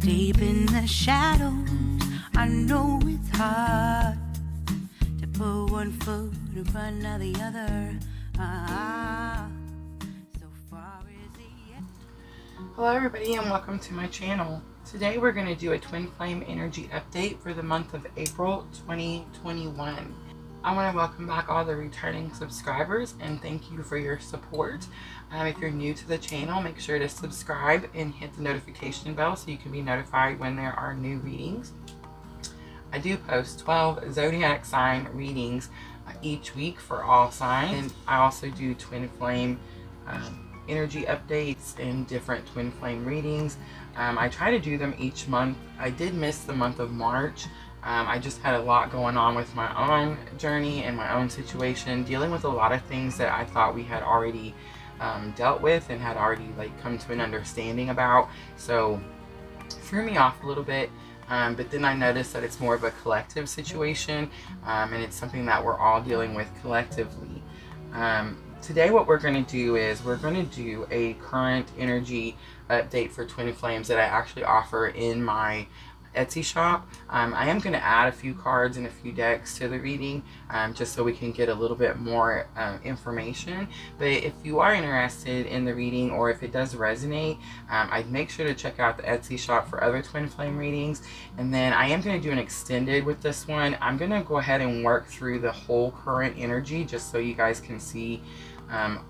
deep in the shadows. I know it's hard to put one foot in front of the other. So far is the... Hello everybody and welcome to my channel. Today we're going to do a twin flame energy update for the month of April 2021. I want to welcome back all the returning subscribers and thank you for your support. If you're new to the channel, make sure to subscribe and hit the notification bell so you can be notified when there are new readings. I do post 12 zodiac sign readings each week for all signs, and I also do twin flame energy updates and different twin flame readings. I try to do them each month. I did miss the month of March. I just had a lot going on with my own journey and my own situation, dealing with a lot of things that I thought we had already dealt with and had already come to an understanding about. So threw me off a little bit. But then I noticed that it's more of a collective situation, and it's something that we're all dealing with collectively. Today what we're going to do is we're going to do a current energy update for twin flames that I actually offer in my Etsy shop. I am going to add a few cards and a few decks to the reading, just so we can get a little bit more information. But if you are interested in the reading, or if it does resonate, I'd make sure to check out the Etsy shop for other twin flame readings. And then I am going to do an extended with this one. I'm going to go ahead and work through the whole current energy just so you guys can see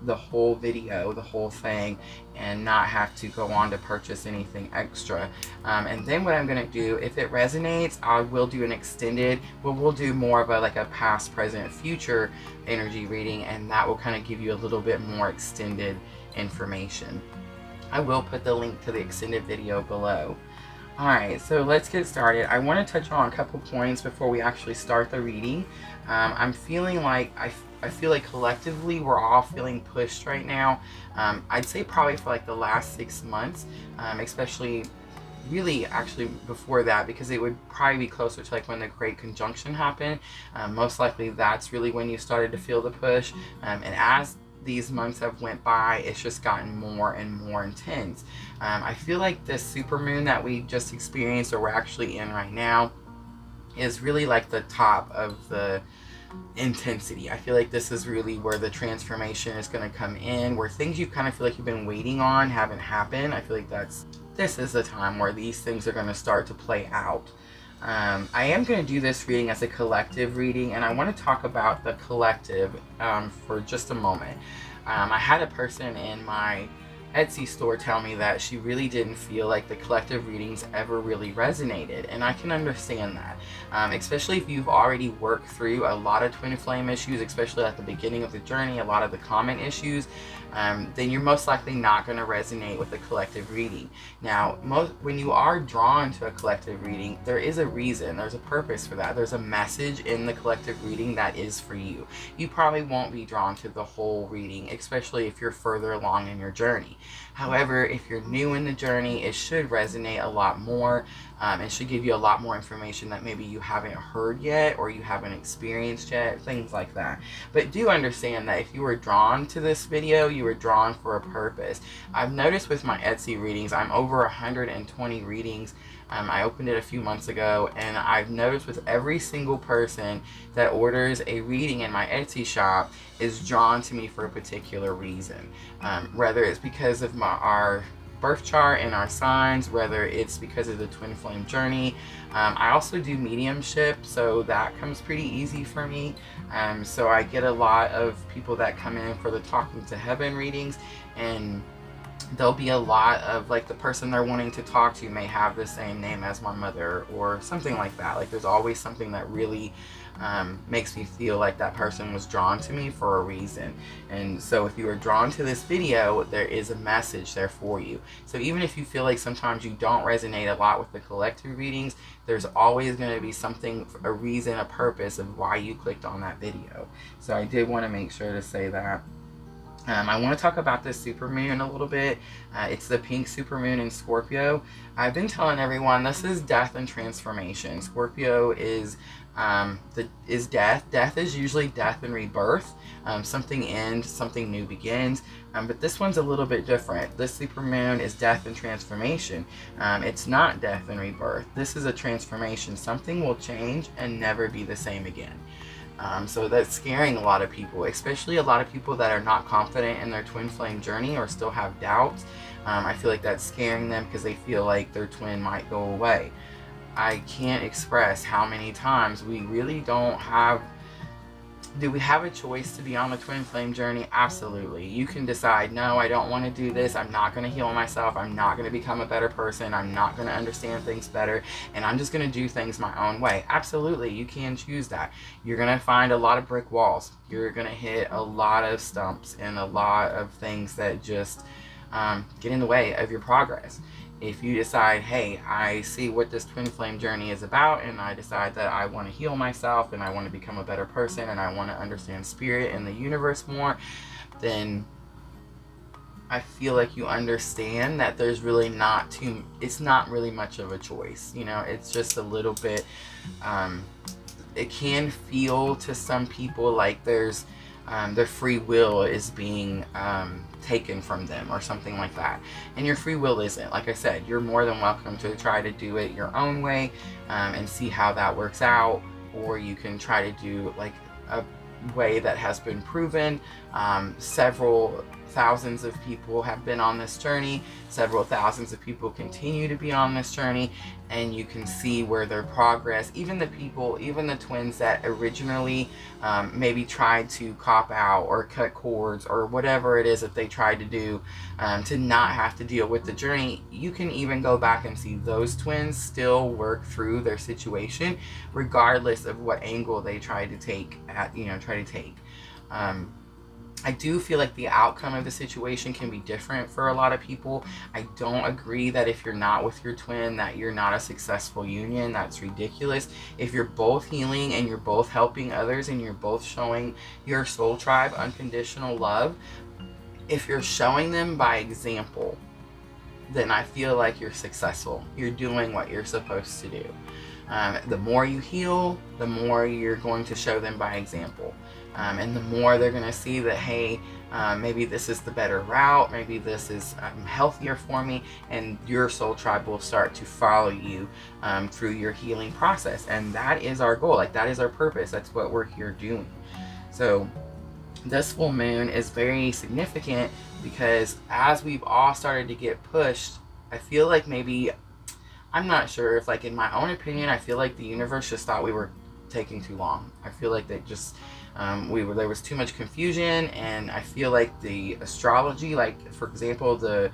the whole video, the whole thing, and not have to go on to purchase anything extra. And then what I'm going to do, if it resonates, I will do an extended, but we'll do more of a past, present, future energy reading, and that will kind of give you a little bit more extended information. I will put the link to the extended video below. Alright, so let's get started. I want to touch on a couple points before we actually start the reading. I'm feeling like I feel like collectively we're all feeling pushed right now. I'd say probably for the last 6 months, especially really actually before that, because it would probably be closer to when the Great Conjunction happened. Most likely that's really when you started to feel the push, and as these months have went by, it's just gotten more and more intense. I feel like this supermoon that we just experienced, or we're actually in right now, is really the top of the intensity. I feel like this is really where the transformation is going to come in, where things you kind of feel like you've been waiting on haven't happened. I feel like this is the time where these things are going to start to play out. I am going to do this reading as a collective reading, and I want to talk about the collective for just a moment. I had a person in my Etsy store tell me that she really didn't feel like the collective readings ever really resonated, and I can understand that, especially if you've already worked through a lot of twin flame issues, especially at the beginning of the journey, a lot of the common issues. Then you're most likely not going to resonate with the collective reading. Now, when you are drawn to a collective reading, there is a reason, there's a purpose for that. There's a message in the collective reading that is for you. You probably won't be drawn to the whole reading, especially if you're further along in your journey. However, if you're new in the journey, it should resonate a lot more. It should give you a lot more information that maybe you haven't heard yet, or you haven't experienced yet, things like that. But do understand that if you were drawn to this video, you were drawn for a purpose. I've noticed with my Etsy readings, I'm over 120 readings. I opened it a few months ago, and I've noticed with every single person that orders a reading in my Etsy shop is drawn to me for a particular reason. Whether it's because of our birth chart and our signs, whether it's because of the twin flame journey. I also do mediumship, so that comes pretty easy for me. So I get a lot of people that come in for the Talking to Heaven readings, and there'll be a lot of the person they're wanting to talk to may have the same name as my mother, or something like that. There's always something that really makes me feel like that person was drawn to me for a reason. And so if you are drawn to this video, there is a message there for you. So even if you feel like sometimes you don't resonate a lot with the collective readings, there's always going to be something, a reason, a purpose of why you clicked on that video. So I did want to make sure to say that. I want to talk about this supermoon a little bit. It's the pink supermoon in Scorpio. I've been telling everyone this is death and transformation. Scorpio is death. Death is usually death and rebirth. Something ends, something new begins. But this one's a little bit different. This supermoon is death and transformation. It's not death and rebirth. This is a transformation. Something will change and never be the same again. So that's scaring a lot of people, especially a lot of people that are not confident in their twin flame journey or still have doubts. I feel like that's scaring them because they feel like their twin might go away. I can't express how many times we really don't have. Do we have a choice to be on the twin flame journey? Absolutely. You can decide, no, I don't want to do this. I'm not going to heal myself. I'm not going to become a better person. I'm not going to understand things better. And I'm just going to do things my own way. Absolutely. You can choose that. You're going to find a lot of brick walls. You're going to hit a lot of stumps and a lot of things that just get in the way of your progress. If you decide, hey, I see what this twin flame journey is about, and I decide that I want to heal myself and I want to become a better person and I want to understand spirit and the universe more, then I feel like you understand that there's really it's not really much of a choice. You know, it's just a little bit, it can feel to some people like there's, their free will is being taken from them or something like that, and your free will isn't. Like I said, you're more than welcome to try to do it your own way and see how that works out, or you can try to do like a way that has been proven. Several thousands of people have been on this journey. Several thousands of people continue to be on this journey, and you can see where their progress, even the twins that originally maybe tried to cop out or cut cords or whatever it is that they tried to do to not have to deal with the journey, you can even go back and see those twins still work through their situation regardless of what angle they try to take. I do feel like the outcome of the situation can be different for a lot of people. I don't agree that if you're not with your twin that you're not a successful union. That's ridiculous. If you're both healing and you're both helping others and you're both showing your soul tribe unconditional love, if you're showing them by example, then I feel like you're successful. You're doing what you're supposed to do. The more you heal, the more you're going to show them by example. And the more they're going to see that, hey, maybe this is the better route, maybe this is healthier for me, and your soul tribe will start to follow you through your healing process. And that is our goal. Like, that is our purpose. That's what we're here doing. So this full moon is very significant because as we've all started to get pushed, I feel like maybe, I'm not sure if, like, in my own opinion, I feel like the universe just thought we were taking too long. I feel like they just there was too much confusion, and I feel like the astrology, like for example the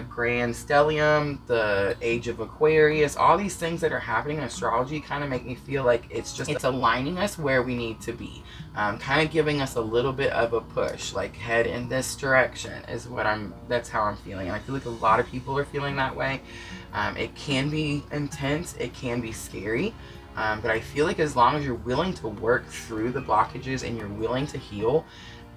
grand stellium, the age of Aquarius, all these things that are happening in astrology kind of make me feel like it's aligning us where we need to be, kind of giving us a little bit of a push, like head in this direction is that's how I'm feeling. And I feel like a lot of people are feeling that way. It can be intense, it can be scary. But I feel like as long as you're willing to work through the blockages and you're willing to heal,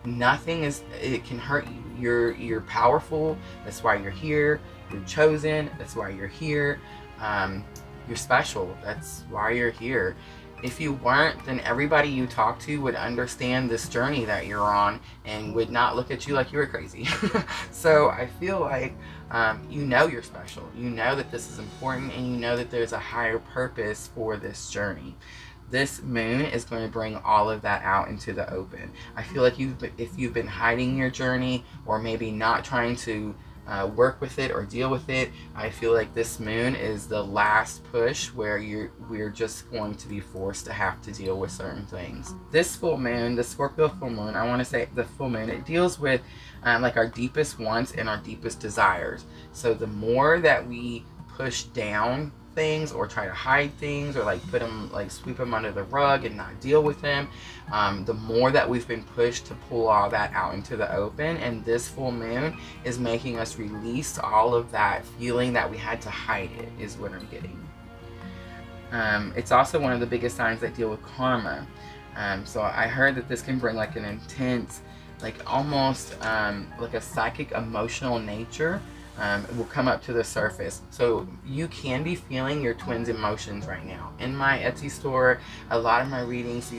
it can hurt you. You're powerful. That's why you're here. You're chosen. That's why you're here. You're special. That's why you're here. If you weren't, then everybody you talk to would understand this journey that you're on and would not look at you like you were crazy. So I feel like you know you're special. You know that this is important, and you know that there's a higher purpose for this journey. This moon is going to bring all of that out into the open. I feel like if you've been hiding your journey or maybe not trying to work with it or deal with it, I feel like this moon is the last push where we're just going to be forced to have to deal with certain things. This full moon, the Scorpio full moon, I want to say the full moon, it deals with like our deepest wants and our deepest desires. So the more that we push down things or try to hide things or like sweep them under the rug and not deal with them, the more that we've been pushed to pull all that out into the open. And this full moon is making us release all of that feeling that we had to hide it, is what I'm getting. It's also one of the biggest signs that deal with karma. So I heard that this can bring like an intense like almost like a psychic emotional nature will come up to the surface. So you can be feeling your twin's emotions right now. In my Etsy store, a lot of my readings,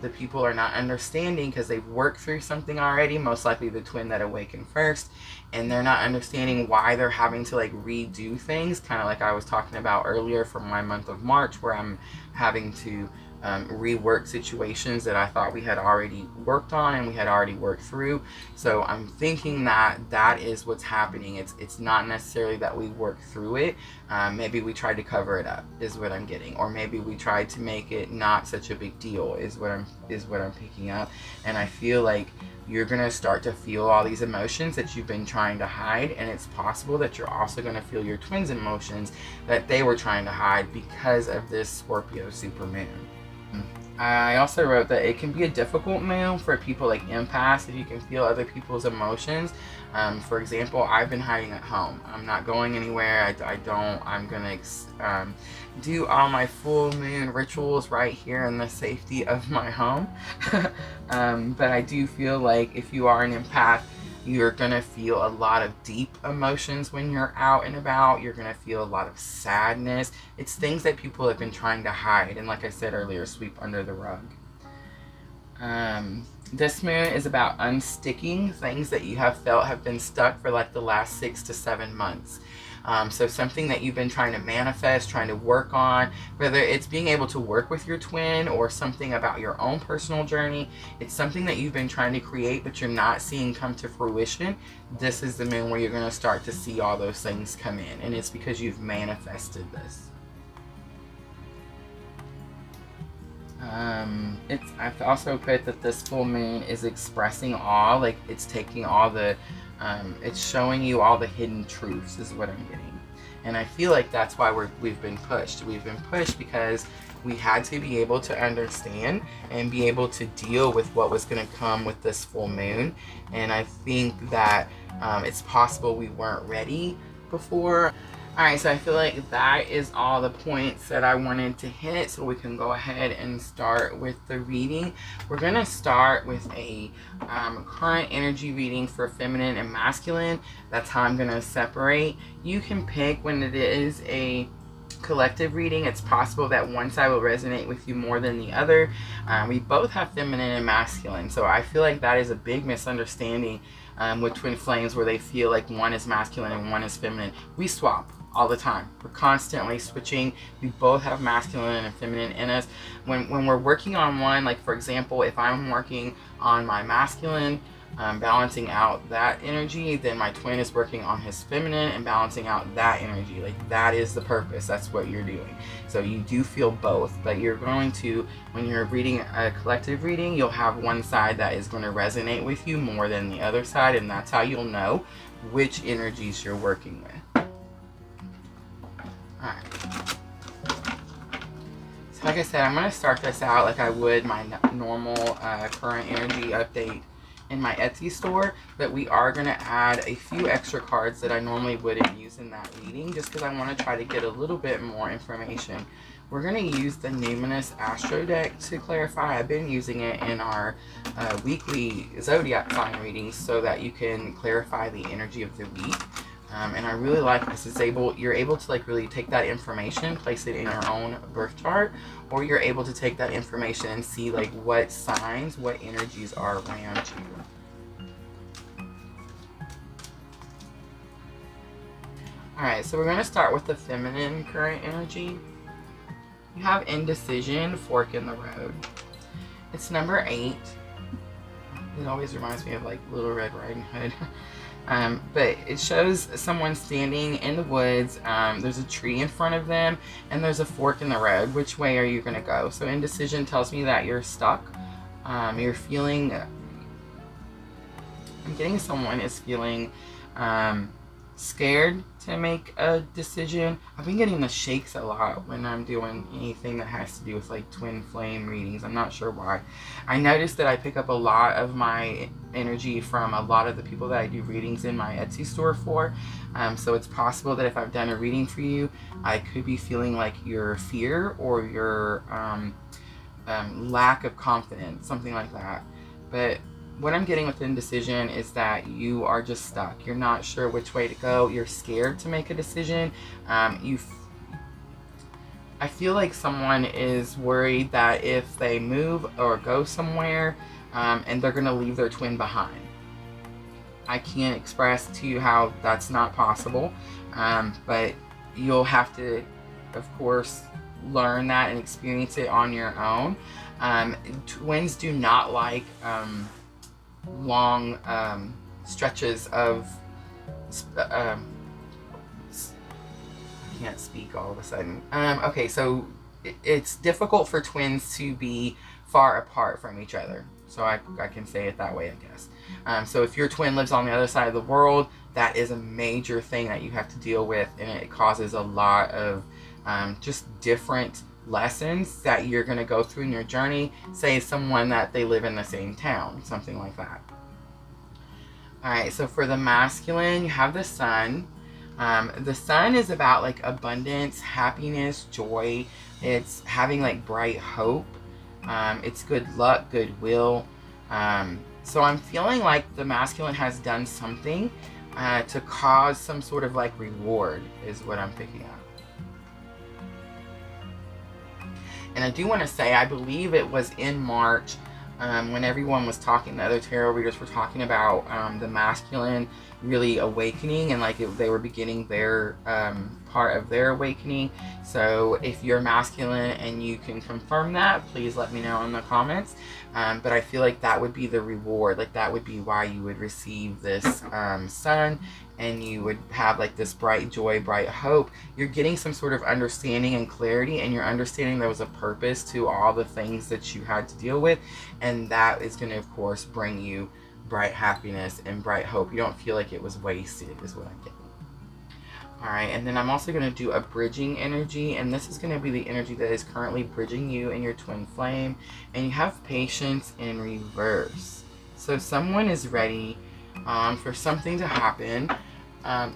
the people are not understanding because they've worked through something already, most likely the twin that awakened first, and they're not understanding why they're having to like redo things, kind of like I was talking about earlier for my month of March, where I'm having to rework situations that I thought we had already worked on and we had already worked through. So I'm thinking that that is what's happening. It's not necessarily that we worked through it. Maybe we tried to cover it up, is what I'm getting, or maybe we tried to make it not such a big deal, is what I'm picking up. And I feel like you're gonna start to feel all these emotions that you've been trying to hide, and it's possible that you're also gonna feel your twins' emotions that they were trying to hide because of this Scorpio supermoon. I also wrote that it can be a difficult moon for people like empaths if you can feel other people's emotions. For example, I've been hiding at home. I'm not going anywhere. I'm gonna do all my full moon rituals right here in the safety of my home. But I do feel like if you are an empath, you're gonna feel a lot of deep emotions when you're out and about. You're gonna feel a lot of sadness. It's things that people have been trying to hide, and like I said earlier, sweep under the rug. This moon is about unsticking things that you have felt have been stuck for like the last 6 to 7 months. So something that you've been trying to manifest, trying to work on, whether it's being able to work with your twin or something about your own personal journey, it's something that you've been trying to create but you're not seeing come to fruition. This is the moon where you're going to start to see all those things come in, and it's because you've manifested this. I've also put that this full moon is expressing all, like it's taking all the it's showing you all the hidden truths, is what I'm getting. And I feel like that's why we've been pushed. We've been pushed because we had to be able to understand and be able to deal with what was going to come with this full moon. And I think that it's possible we weren't ready before. Alright, so I feel like that is all the points that I wanted to hit, so we can go ahead and start with the reading. We're going to start with a current energy reading for feminine and masculine. That's how I'm going to separate. You can pick when it is a collective reading. It's possible that one side will resonate with you more than the other. We both have feminine and masculine, so I feel like that is a big misunderstanding with twin flames, where they feel like one is masculine and one is feminine. We swap all the time. We're constantly switching. We both have masculine and feminine in us. When we're working on one, like for example, if I'm working on my masculine, balancing out that energy, then my twin is working on his feminine and balancing out that energy. Like that is the purpose. That's what you're doing. So you do feel both, but you're going to, when you're reading a collective reading, you'll have one side that is going to resonate with you more than the other side, and that's how you'll know which energies you're working with. Alright, so like I said, I'm going to start this out like I would my normal current energy update in my Etsy store, but we are going to add a few extra cards that I normally wouldn't use in that reading, just because I want to try to get a little bit more information. We're going to use the Numinous Astro deck to clarify. I've been using it in our weekly zodiac sign readings so that you can clarify the energy of the week. And I really like this. You're able to like really take that information, place it in your own birth chart, or you're able to take that information and see like what signs, what energies are around you. Alright, so we're going to start with the feminine current energy. You have indecision, fork in the road. It's number 8. It always reminds me of like Little Red Riding Hood. But it shows someone standing in the woods. There's a tree in front of them, and there's a fork in the road. Which way are you going to go? So indecision tells me that you're stuck. You're feeling, I'm getting someone is feeling scared to make a decision. I've been getting the shakes a lot when I'm doing anything that has to do with like twin flame readings. I'm not sure why. I noticed that I pick up a lot of my energy from a lot of the people that I do readings in my Etsy store for. So it's possible that if I've done a reading for you, I could be feeling like your fear or your lack of confidence, something like that. But what I'm getting with indecision is that you are just stuck. You're not sure which way to go. You're scared to make a decision. I feel like someone is worried that if they move or go somewhere, and they're going to leave their twin behind. I can't express to you how that's not possible, but you'll have to, of course, learn that and experience it on your own. Twins do not like long stretches of I can't speak all of a sudden. Okay, so it's difficult for twins to be far apart from each other. So I can say it that way, I guess. So if your twin lives on the other side of the world, that is a major thing that you have to deal with, and it causes a lot of just different lessons that you're going to go through in your journey. Say someone that they live in the same town, something like that. Alright, so for the masculine, you have the sun. The sun is about like abundance, happiness, joy. It's having like bright hope. It's good luck, goodwill. So I'm feeling like the masculine has done something to cause some sort of like reward is what I'm picking up. And I do want to say, I believe it was in March when everyone was talking, the other tarot readers were talking about the masculine really awakening, and like they were beginning their part of their awakening. So if you're masculine and you can confirm that, please let me know in the comments. But I feel like that would be the reward, like that would be why you would receive this sun, and you would have like this bright joy, bright hope. You're getting some sort of understanding and clarity, and you're understanding there was a purpose to all the things that you had to deal with, and that is going to, of course, bring you bright happiness and bright hope. You don't feel like it was wasted, is what I'm getting. Alright, and then I'm also going to do a bridging energy, and this is going to be the energy that is currently bridging you and your twin flame. And you have patience in reverse. So someone is ready for something to happen.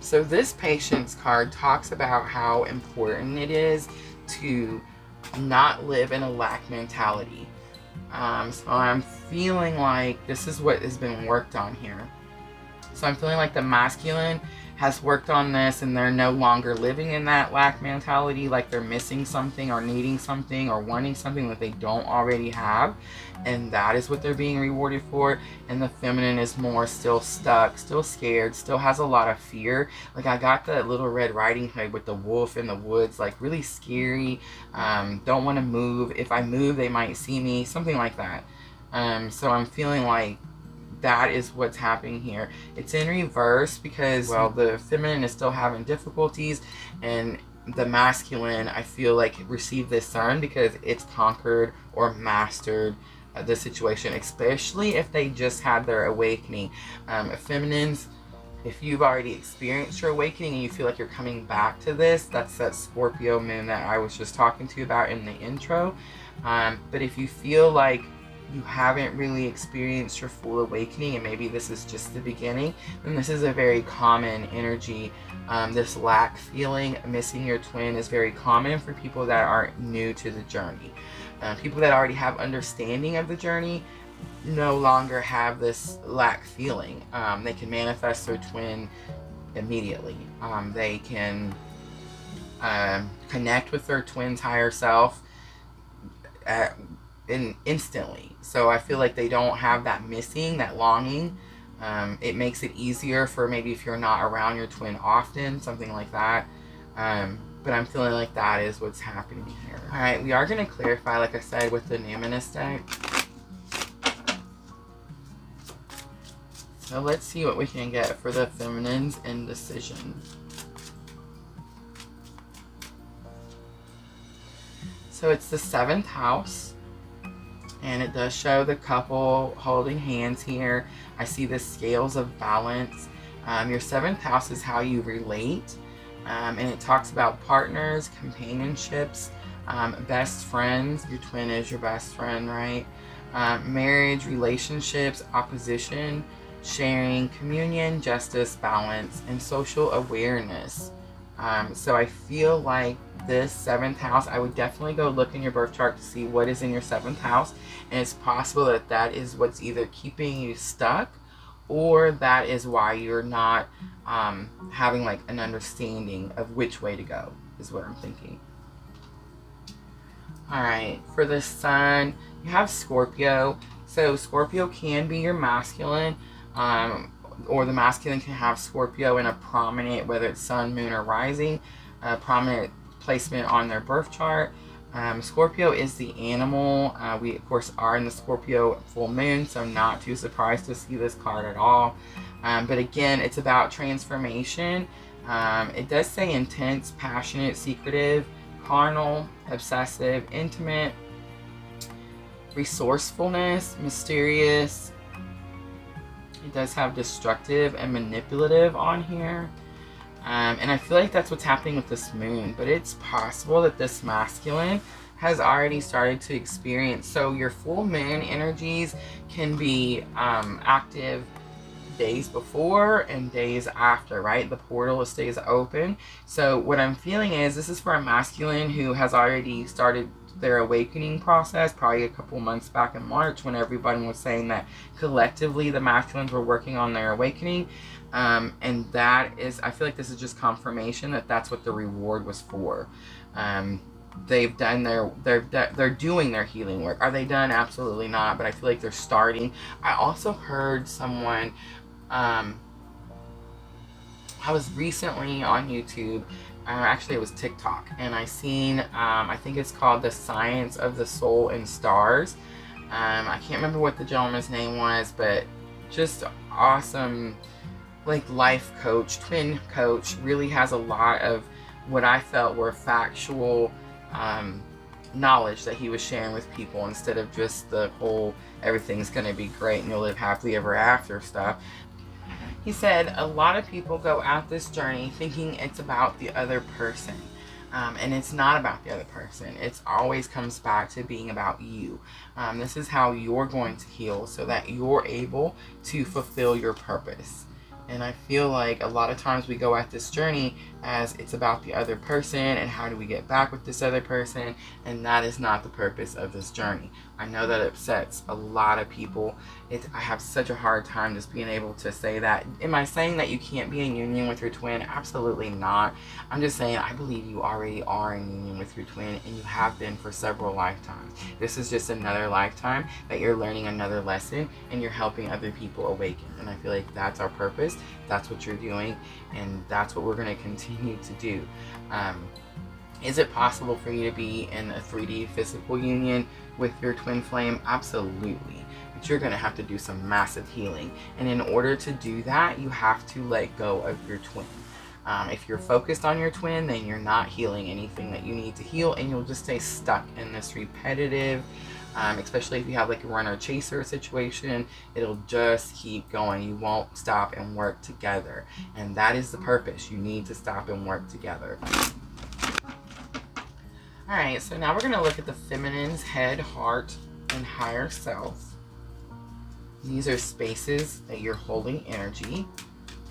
So this patience card talks about how important it is to not live in a lack mentality. So I'm feeling like this is what has been worked on here. So I'm feeling like the masculine has worked on this, and they're no longer living in that lack mentality, like they're missing something or needing something or wanting something that they don't already have, and that is what they're being rewarded for. And the feminine is more still stuck, still scared, still has a lot of fear. Like I got the Little Red Riding Hood with the wolf in the woods, like really scary, don't want to move. If I move, they might see me, something like that. So I'm feeling like that is what's happening here. It's in reverse because, well, the feminine is still having difficulties, and the masculine, I feel like, received this sun because it's conquered or mastered the situation, especially if they just had their awakening. Feminines, if you've already experienced your awakening and you feel like you're coming back to this, that's that Scorpio moon that I was just talking to you about in the intro. But if you feel like you haven't really experienced your full awakening, and maybe this is just the beginning, then this is a very common energy. This lack feeling, missing your twin, is very common for people that are new to the journey. People that already have understanding of the journey no longer have this lack feeling. They can manifest their twin immediately. They can connect with their twin's higher self instantly. So I feel like they don't have that missing, that longing. It makes it easier for maybe if you're not around your twin often, something like that. But I'm feeling like that is what's happening here. Alright, we are going to clarify, like I said, with the Numinous deck. So let's see what we can get for the feminine's indecision. So it's the 7th house, and it does show the couple holding hands here. I see the scales of balance. Your 7th house is how you relate, and it talks about partners, companionships, best friends. Your twin is your best friend, right? Marriage, relationships, opposition, sharing, communion, justice, balance, and social awareness. So I feel like this 7th house, I would definitely go look in your birth chart to see what is in your 7th house. And it's possible that that is what's either keeping you stuck, or that is why you're not having like an understanding of which way to go, is what I'm thinking. All right, for the sun, you have Scorpio. So Scorpio can be your masculine, or the masculine can have Scorpio in a prominent, whether it's sun, moon, or rising, prominent placement on their birth chart. Scorpio is the animal. We, of course, are in the Scorpio full moon, so not too surprised to see this card at all. But again, it's about transformation. It does say intense, passionate, secretive, carnal, obsessive, intimate, resourcefulness, mysterious. It does have destructive and manipulative on here. And I feel like that's what's happening with this moon, but it's possible that this masculine has already started to experience. So your full moon energies can be active days before and days after, right? The portal stays open. So what I'm feeling is this is for a masculine who has already started their awakening process, probably a couple months back in March, when everybody was saying that collectively the masculines were working on their awakening. And that is, I feel like this is just confirmation that that's what the reward was for. They've done they're doing their healing work. Are they done? Absolutely not, but I feel like they're starting. I also heard someone, I was recently on YouTube, actually it was TikTok, and I seen, I think it's called The Science of the Soul and Stars. I can't remember what the gentleman's name was, but just awesome, like life coach, twin coach, really has a lot of what I felt were factual knowledge that he was sharing with people, instead of just the whole everything's gonna be great and you'll live happily ever after stuff. He said a lot of people go out this journey thinking it's about the other person, and it's not about the other person. It always comes back to being about you. This is how you're going to heal so that you're able to fulfill your purpose. And I feel like a lot of times we go at this journey as it's about the other person and how do we get back with this other person, and that is not the purpose of this journey. I know that upsets a lot of people. I have such a hard time just being able to say that. Am I saying that you can't be in union with your twin? Absolutely not. I'm just saying I believe you already are in union with your twin, and you have been for several lifetimes. This is just another lifetime that you're learning another lesson and you're helping other people awaken. And I feel like that's our purpose. That's what you're doing, and that's what we're going to continue to do. Is it possible for you to be in a 3D physical union with your twin flame? Absolutely. But you're going to have to do some massive healing. And in order to do that, you have to let go of your twin. If you're focused on your twin, then you're not healing anything that you need to heal, and you'll just stay stuck in this repetitive, especially if you have like a runner-chaser situation, it'll just keep going. You won't stop and work together. And that is the purpose. You need to stop and work together. Alright, so now we're going to look at the feminine's head, heart, and higher self. These are spaces that you're holding energy,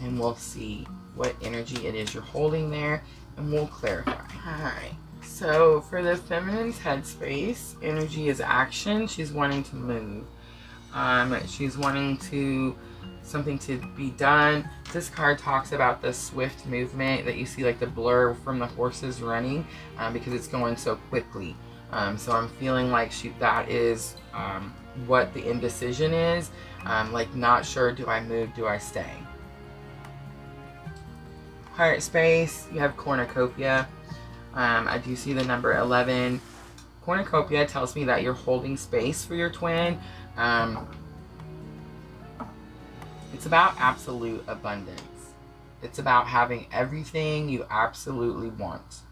and we'll see what energy it is you're holding there, and we'll clarify. Alright, so for the feminine's headspace, energy is action. She's wanting to move. She's wanting something to be done. This card talks about the swift movement that you see, like the blur from the horses running, because it's going so quickly. So I'm feeling like that is what the indecision is. Like not sure, do I move, do I stay? Heart space, you have cornucopia. I do see the number 11. Cornucopia tells me that you're holding space for your twin. It's about absolute abundance. It's about having everything you absolutely want.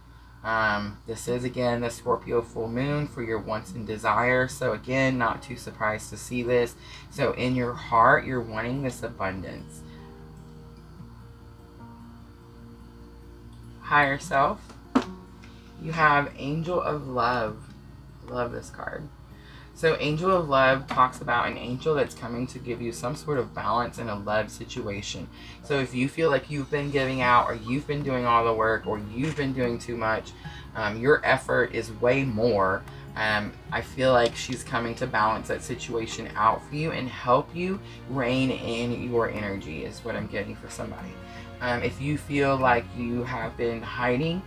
This is, again, the Scorpio full moon for your wants and desires. So again, not too surprised to see this. So in your heart, you're wanting this abundance. Higher self. You have Angel of Love. Love this card. So Angel of Love talks about an angel that's coming to give you some sort of balance in a love situation. So if you feel like you've been giving out, or you've been doing all the work, or you've been doing too much, your effort is way more. I feel like she's coming to balance that situation out for you and help you rein in your energy, is what I'm getting for somebody. If you feel like you have been hiding,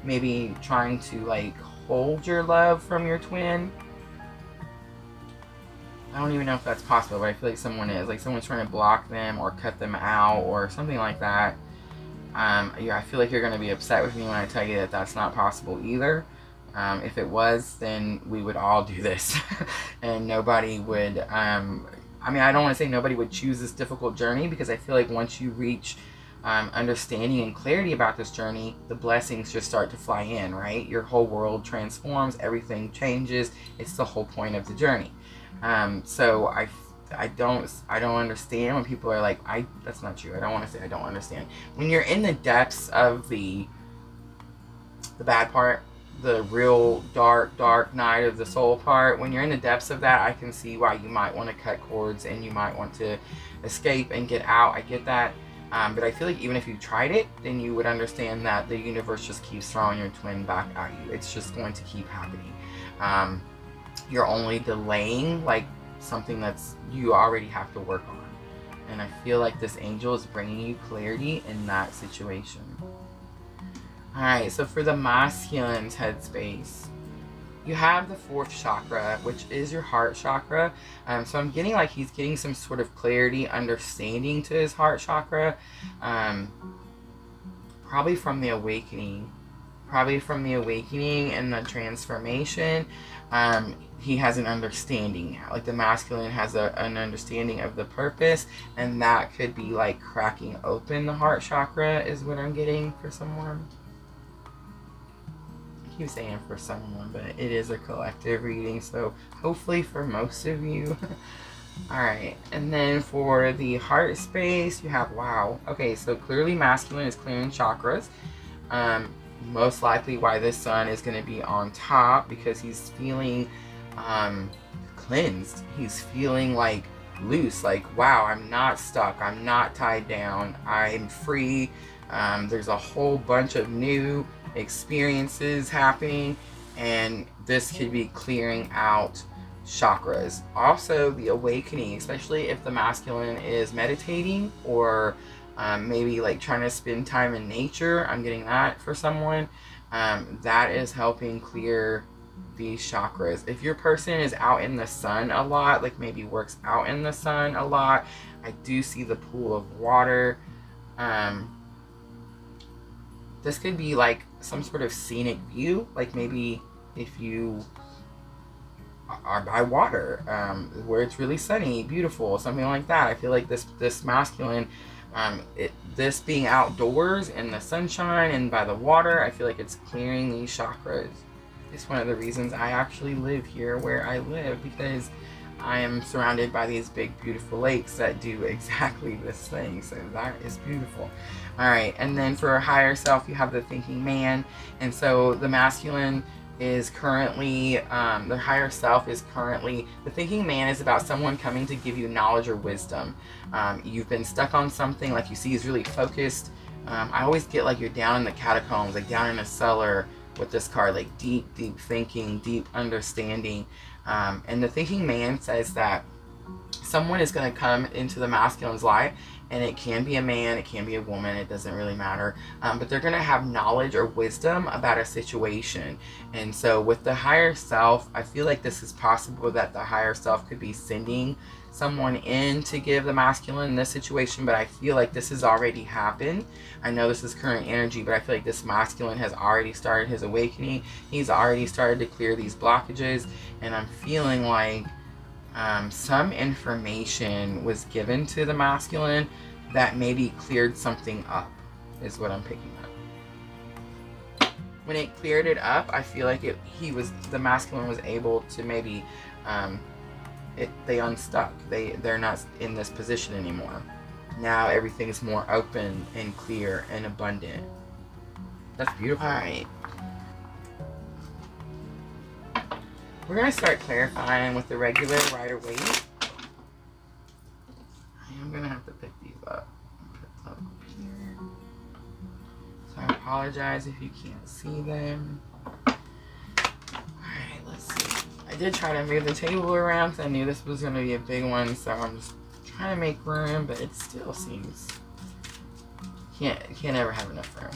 maybe trying to like hold your love from your twin, I don't even know if that's possible, but I feel like someone is. Like someone's trying to block them or cut them out or something like that. Yeah, I feel like you're going to be upset with me when I tell you that that's not possible either. If it was, then we would all do this. And nobody would, I mean, I don't want to say nobody would choose this difficult journey, because I feel like once you reach understanding and clarity about this journey, the blessings just start to fly in, right? Your whole world transforms, everything changes. It's the whole point of the journey. So I don't understand when people are like, that's not true. I don't want to say I don't understand. When you're in the depths of the bad part, the real dark night of the soul part, when you're in the depths of that, I can see why you might want to cut cords and you might want to escape and get out. I get that. But I feel like even if you tried it, then you would understand that the universe just keeps throwing your twin back at you. It's just going to keep happening. You're only delaying like something that's you already have to work on. And I feel like this angel is bringing you clarity in that situation. Alright, so for the masculine's headspace, you have the 4th chakra, which is your heart chakra. So I'm getting like he's getting some sort of clarity, understanding to his heart chakra. Probably from the awakening. And the transformation. He has an understanding now. Like the masculine has an understanding of the purpose, and that could be like cracking open the heart chakra, is what I'm getting for someone. I keep saying for someone, but it is a collective reading, so hopefully for most of you. Alright, and then for the heart space, you have, wow. Okay, so clearly masculine is clearing chakras. Most likely why this sun is going to be on top, because he's feeling cleansed. He's feeling like loose, like, wow, I'm not stuck, I'm not tied down, I'm free. There's a whole bunch of new experiences happening, and this could be clearing out chakras. Also the awakening, especially if the masculine is meditating or maybe like trying to spend time in nature. I'm getting that for someone. That is helping clear these chakras. If your person is out in the sun a lot, like maybe works out in the sun a lot, I do see the pool of water. This could be like some sort of scenic view, like maybe if you are by water, where it's really sunny, beautiful, something like that. I feel like this masculine, this being outdoors in the sunshine and by the water, I feel like it's clearing these chakras. It's one of the reasons I actually live here where I live, because I am surrounded by these big beautiful lakes that do exactly this thing. So that is beautiful. Alright, and then for a higher self, you have the thinking man. And so the masculine is currently, the higher self is currently, the thinking man is about someone coming to give you knowledge or wisdom. You've been stuck on something, like you see he's really focused. I always get like you're down in the catacombs, like down in a cellar with this card, like deep thinking, deep understanding. And the thinking man says that someone is going to come into the masculine's life, and it can be a man, it can be a woman, it doesn't really matter, but they're going to have knowledge or wisdom about a situation. And so with the higher self, I feel like this is possible that the higher self could be sending someone in to give the masculine in this situation, but I feel like this has already happened. I know this is current energy, but I feel like this masculine has already started his awakening. He's already started to clear these blockages, and I'm feeling like some information was given to the masculine that maybe cleared something up, is what I'm picking up. When it cleared it up, I feel like the masculine was able to maybe they unstuck. They're not in this position anymore. Now everything's more open and clear and abundant. That's beautiful. All right. We're going to start clarifying with the regular Rider-Waite. I'm going to have to pick these up. Put them up here. So I apologize if you can't see them. Alright, let's see. I did try to move the table around because I knew this was going to be a big one, so I'm just trying to make room, but it still seems... Can't ever have enough room.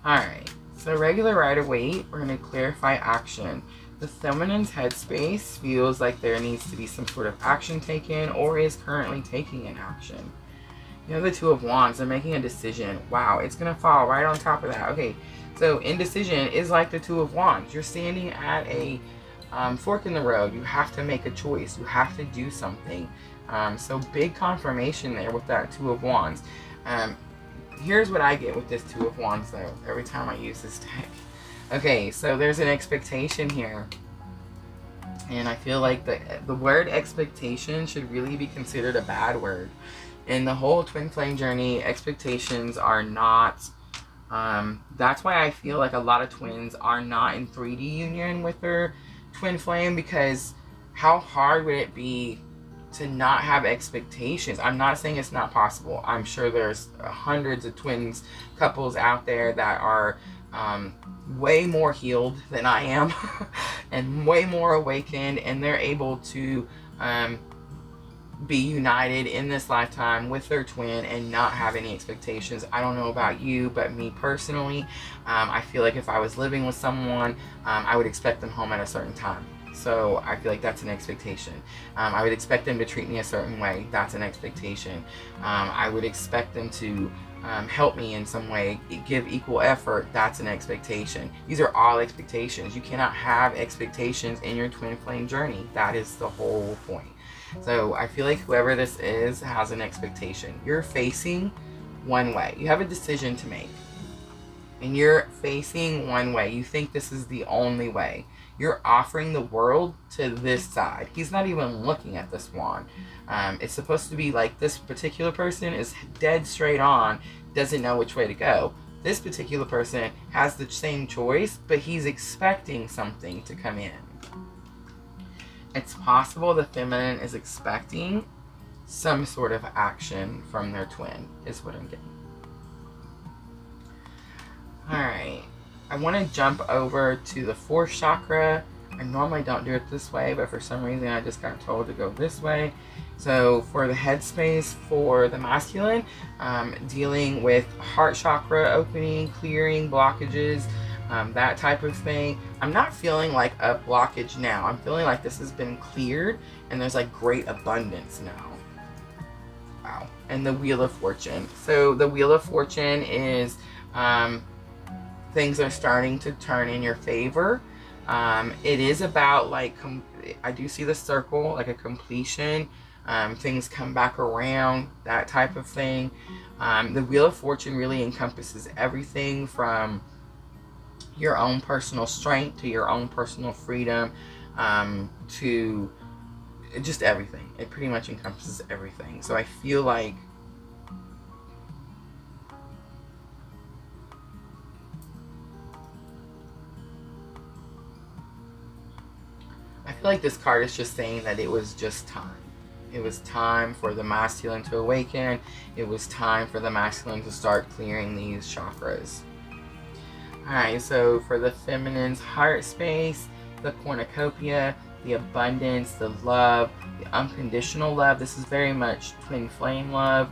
Alright, so regular Rider-Waite, we're going to clarify action. The feminine's headspace feels like there needs to be some sort of action taken or is currently taking an action. You have the Two of Wands. They're making a decision. Wow, it's going to fall right on top of that. Okay, so indecision is like the Two of Wands. You're standing at a fork in the road. You have to make a choice. You have to do something. So big confirmation there with that Two of Wands. Here's what I get with this Two of Wands, though, every time I use this deck. Okay, so there's an expectation here. And I feel like the word expectation should really be considered a bad word. In the whole twin flame journey, expectations are not... that's why I feel like a lot of twins are not in 3D union with their twin flame, because how hard would it be to not have expectations? I'm not saying it's not possible. I'm sure there's hundreds of twins couples out there that are way more healed than I am and way more awakened, and they're able to be united in this lifetime with their twin and not have any expectations. I don't know about you, but me personally, I feel like if I was living with someone, I would expect them home at a certain time. So I feel like that's an expectation. I would expect them to treat me a certain way. That's an expectation. I would expect them to help me in some way, give equal effort. That's an expectation. These are all expectations. You cannot have expectations in your twin flame journey. That is the whole point. So I feel like whoever this is has an expectation. You're facing one way. You have a decision to make. And you're facing one way. You think this is the only way. You're offering the world to this side. He's not even looking at this wand. It's supposed to be like this particular person is dead straight on, doesn't know which way to go. This particular person has the same choice, but he's expecting something to come in. It's possible the feminine is expecting some sort of action from their twin, is what I'm getting. Alright, I want to jump over to the 4th chakra. I normally don't do it this way, but for some reason I just got told to go this way. So for the headspace for the masculine, dealing with heart chakra opening, clearing blockages, that type of thing. I'm not feeling like a blockage now. I'm feeling like this has been cleared and there's like great abundance now. Wow. And the Wheel of Fortune. So the Wheel of Fortune is things are starting to turn in your favor. It is about like, I do see the circle, like a completion. Things come back around, that type of thing. The Wheel of Fortune really encompasses everything from your own personal strength to your own personal freedom, to just everything. It pretty much encompasses everything. So I feel like this card is just saying that it was just time. It was time for the masculine to awaken. It was time for the masculine to start clearing these chakras. Alright, so for the feminine's heart space, the cornucopia, the abundance, the love, the unconditional love. This is very much twin flame love.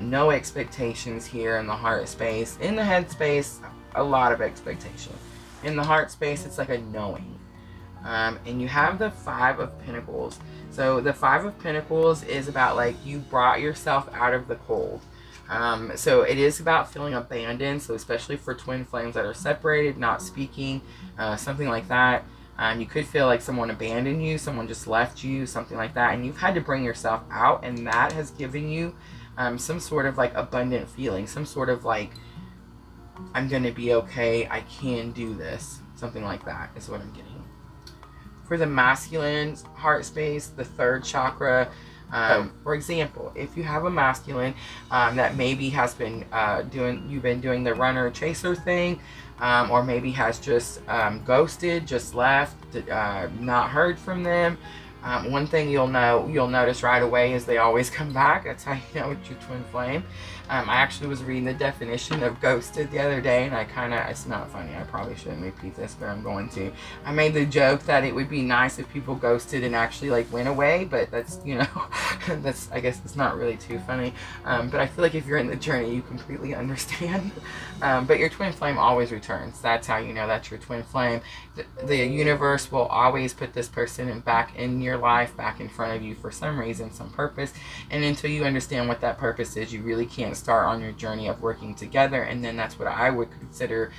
No expectations here in the heart space. In the head space, a lot of expectation. In the heart space, it's like a knowing. And you have the 5 of Pentacles. So the 5 of Pentacles is about like you brought yourself out of the cold. So it is about feeling abandoned. So especially for twin flames that are separated, not speaking, something like that. You could feel like someone abandoned you, someone just left you, something like that. And you've had to bring yourself out, and that has given you some sort of like abundant feeling, some sort of like, I'm going to be okay, I can do this. Something like that is what I'm getting. For the masculine heart space, the 3rd chakra, For example, if you have a masculine that maybe has been you've been doing the runner chaser thing, or maybe has just ghosted, just left, not heard from them. One thing you'll notice right away is they always come back. That's how you know it's your twin flame. I actually was reading the definition of ghosted the other day, and it's not funny, I probably shouldn't repeat this, but I'm going to. I made the joke that it would be nice if people ghosted and actually like went away, but that's, you know, I guess it's not really too funny. But I feel like if you're in the journey, you completely understand. But your twin flame always returns. That's how you know that's your twin flame. The universe will always put this person back in your life, back in front of you for some reason, some purpose. And until you understand what that purpose is, you really can't start on your journey of working together. And then that's what I would consider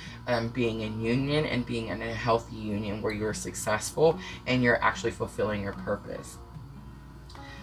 being in union, and being in a healthy union where you're successful and you're actually fulfilling your purpose.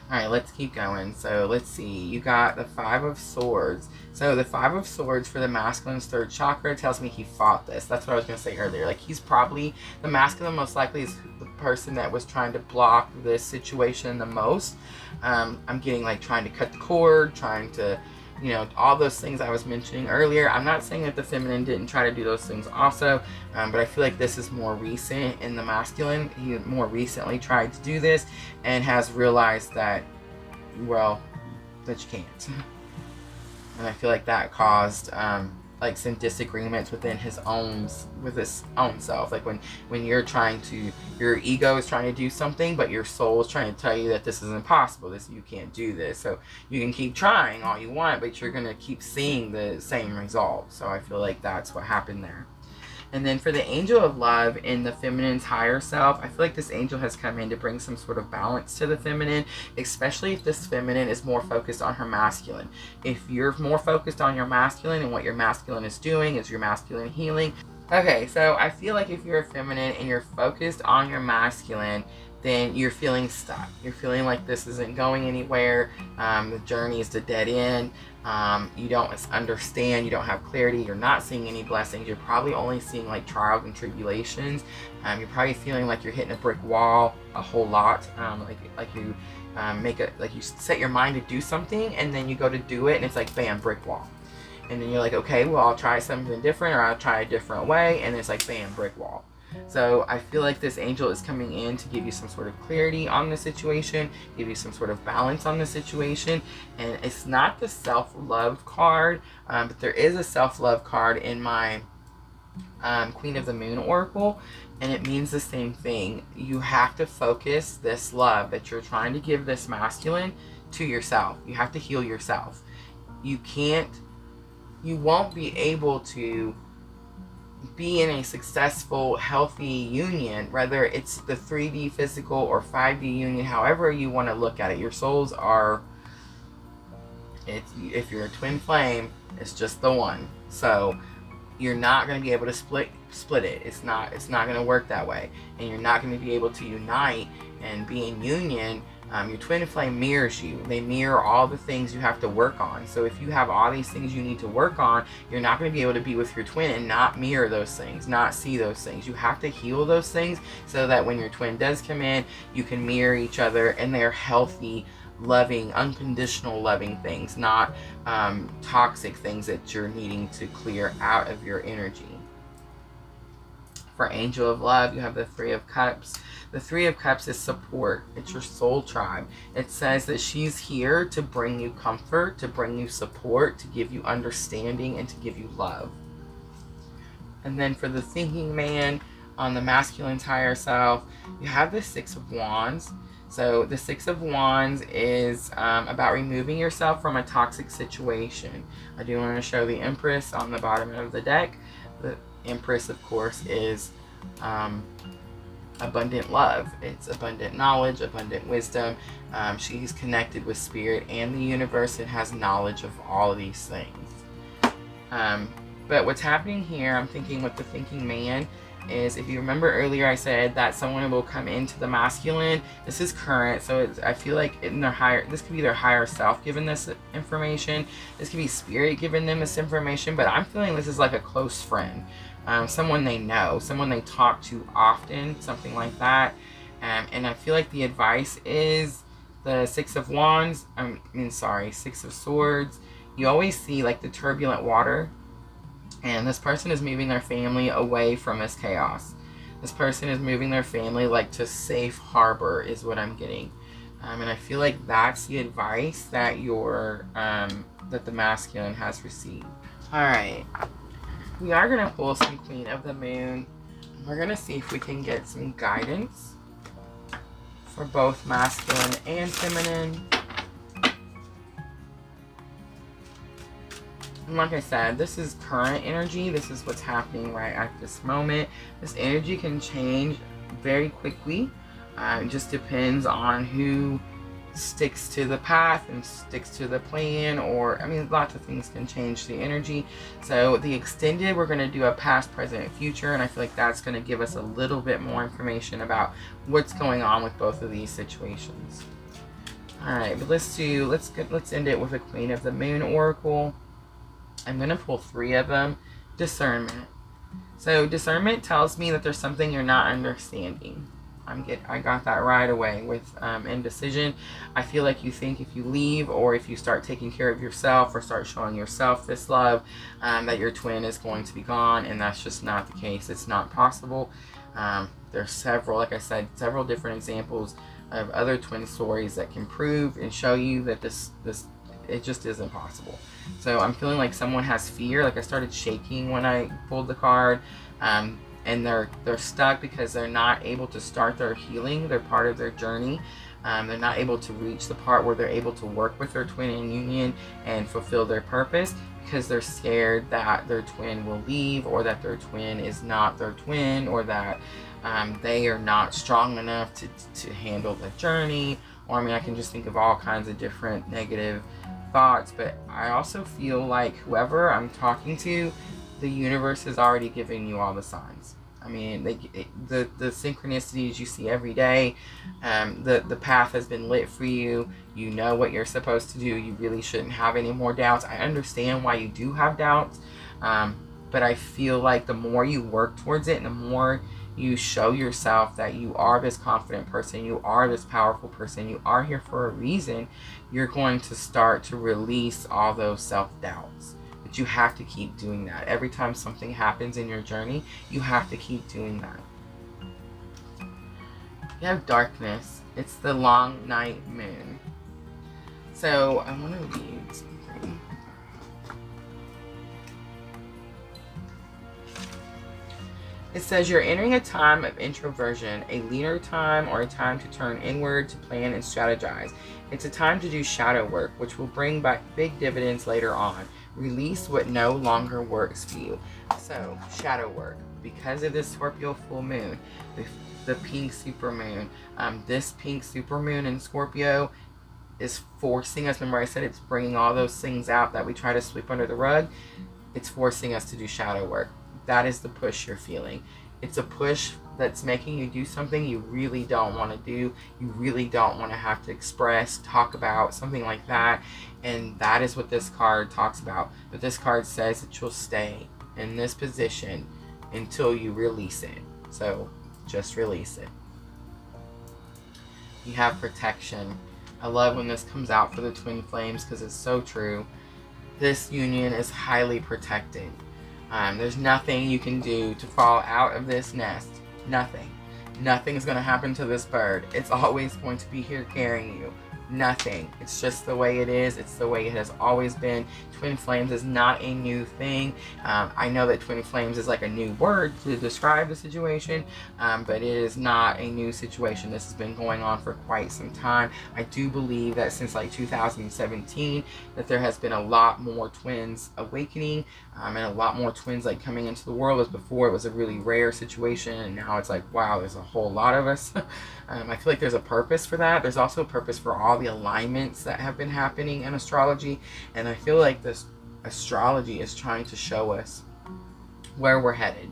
Alright, let's keep going. So let's see, you got the 5 of Swords. So the 5 of Swords for the masculine's 3rd chakra tells me he fought this. That's what I was going to say earlier. Like, he's probably, the masculine most likely is the person that was trying to block this situation the most. I'm getting like trying to cut the cord, trying to, you know, all those things I was mentioning earlier. I'm not saying that the feminine didn't try to do those things also, but I feel like this is more recent in the masculine. He more recently tried to do this and has realized that, well, that you can't. And I feel like that caused like some disagreements within his own self. Like when you're trying to, your ego is trying to do something, but your soul is trying to tell you that this is impossible, you can't do this. So you can keep trying all you want, but you're gonna keep seeing the same result. So I feel like that's what happened there. And then for the Angel of Love in the feminine's higher self, I feel like this angel has come in to bring some sort of balance to the feminine, especially if this feminine is more focused on her masculine. If you're more focused on your masculine, and what your masculine is doing is your masculine healing. Okay, so I feel like if you're a feminine and you're focused on your masculine, then you're feeling stuck. You're feeling like this isn't going anywhere. The journey is a dead end. You don't understand, you don't have clarity, you're not seeing any blessings, you're probably only seeing like trials and tribulations. You're probably feeling like you're hitting a brick wall a whole lot. Like you you set your mind to do something, and then you go to do it and it's like bam, brick wall. And then you're like, okay, well, I'll try something different, or I'll try a different way, and it's like bam, brick wall. So I feel like this angel is coming in to give you some sort of clarity on the situation, give you some sort of balance on the situation. And it's not the self-love card, but there is a self-love card in my Queen of the Moon Oracle, and it means the same thing. You have to focus this love that you're trying to give this masculine to yourself. You have to heal yourself. You won't be able to be in a successful, healthy union, whether it's the 3D physical or 5D union, however you want to look at it. Your souls are, if you're a twin flame, it's just the one. So you're not going to be able to split it. It's not going to work that way, and you're not going to be able to unite and be in union. Your twin flame mirrors you. They mirror all the things you have to work on. So if you have all these things you need to work on, you're not going to be able to be with your twin and not mirror those things, not see those things. You have to heal those things so that when your twin does come in, you can mirror each other, and they're healthy, loving, unconditional loving things, not toxic things that you're needing to clear out of your energy. For Angel of Love, you have the 3 of Cups. The 3 of Cups is support. It's your soul tribe. It says that she's here to bring you comfort, to bring you support, to give you understanding, and to give you love. And then for the Thinking Man, on the masculine's higher self, you have the 6 of Wands. So the 6 of Wands is about removing yourself from a toxic situation. I do want to show the Empress on the bottom of the deck. The Empress, of course, is abundant love. It's abundant knowledge, abundant wisdom. She's connected with spirit and the universe and has knowledge of all of these things. But what's happening here, I'm thinking with the Thinking Man, is if you remember earlier I said that someone will come into the masculine. This is current, so I feel like in their this could be their higher self giving this information. This could be spirit giving them this information, but I'm feeling this is like a close friend. Someone they know, someone they talk to often, something like that. And I feel like the advice is the Six of Wands, Six of Swords, you always see like the turbulent water. And this person is moving their family away from this chaos. This person is moving their family like to safe harbor is what I'm getting. And I feel like that's the advice that that the masculine has received. All right. We are going to pull some Queen of the Moon. We're going to see if we can get some guidance for both masculine and feminine. And like I said, this is current energy. This is what's happening right at this moment. This energy can change very quickly. It just depends on who sticks to the path and sticks to the plan, or lots of things can change the energy. So the extended, we're going to do a past, present, future, and I feel like that's going to give us a little bit more information about what's going on with both of these situations. All right, but let's end it with a Queen of the Moon oracle. I'm going to pull 3 of them. Discernment. So discernment tells me that there's something you're not understanding. I got that right away with indecision. I feel like you think if you leave, or if you start taking care of yourself, or start showing yourself this love, that your twin is going to be gone, and that's just not the case. It's not possible. There's several different examples of other twin stories that can prove and show you that it just isn't possible. So I'm feeling like someone has fear. Like I started shaking when I pulled the card. And they're stuck because they're not able to start their healing. They're part of their journey. They're not able to reach the part where they're able to work with their twin in union and fulfill their purpose, because they're scared that their twin will leave, or that their twin is not their twin, or that they are not strong enough to handle the journey. Or I can just think of all kinds of different negative thoughts. But I also feel like whoever I'm talking to, the universe is already giving you all the signs. The synchronicities you see every day, the path has been lit for you. You know what you're supposed to do. You really shouldn't have any more doubts. I understand why you do have doubts, but I feel like the more you work towards it, and the more you show yourself that you are this confident person, you are this powerful person, you are here for a reason, you're going to start to release all those self-doubts. But you have to keep doing that. Every time something happens in your journey, you have to keep doing that. You have darkness. It's the long night moon. So I want to read something. It says you're entering a time of introversion, a leaner time, or a time to turn inward, to plan and strategize. It's a time to do shadow work, which will bring back big dividends later on. Release what no longer works for you. So, shadow work. Because of this Scorpio full moon, the pink supermoon, this pink supermoon in Scorpio is forcing us. Remember I said it's bringing all those things out that we try to sweep under the rug. It's forcing us to do shadow work. That is the push you're feeling. It's a push that's making you do something you really don't want to do. You really don't want to have to express, talk about, something like that. And that is what this card talks about. But this card says that you'll stay in this position until you release it. So just release it. You have protection. I love when this comes out for the twin flames, because it's so true. This union is highly protected. There's nothing you can do to fall out of this nest. Nothing. Nothing's going to happen to this bird. It's always going to be here carrying you. Nothing. It's just the way it is. It's the way it has always been. Twin flames is not a new thing. I know that twin flames is like a new word to describe the situation, but it is not a new situation. This has been going on for quite some time. I do believe that since like 2017 that there has been a lot more twins awakening, and a lot more twins like coming into the world. As before it was a really rare situation, and now it's like, wow, there's a whole lot of us. I feel like there's a purpose for that. There's also a purpose for all the alignments that have been happening in astrology, and I feel like this astrology is trying to show us where we're headed,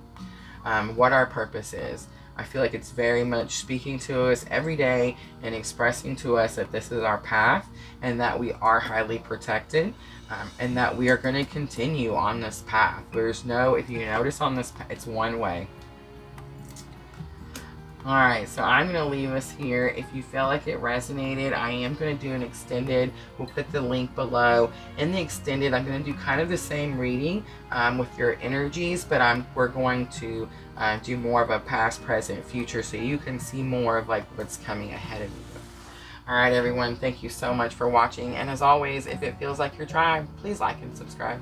what our purpose is. I feel like it's very much speaking to us every day and expressing to us that this is our path, and that we are highly protected, and that we are going to continue on this path. There's no, if you notice on this, it's one way. Alright, so I'm going to leave us here. If you feel like it resonated, I am going to do an extended. We'll put the link below. In the extended, I'm going to do kind of the same reading with your energies, but we're going to do more of a past, present, future, so you can see more of like what's coming ahead of you. Alright everyone, thank you so much for watching, and as always, if it feels like your tribe, please like and subscribe.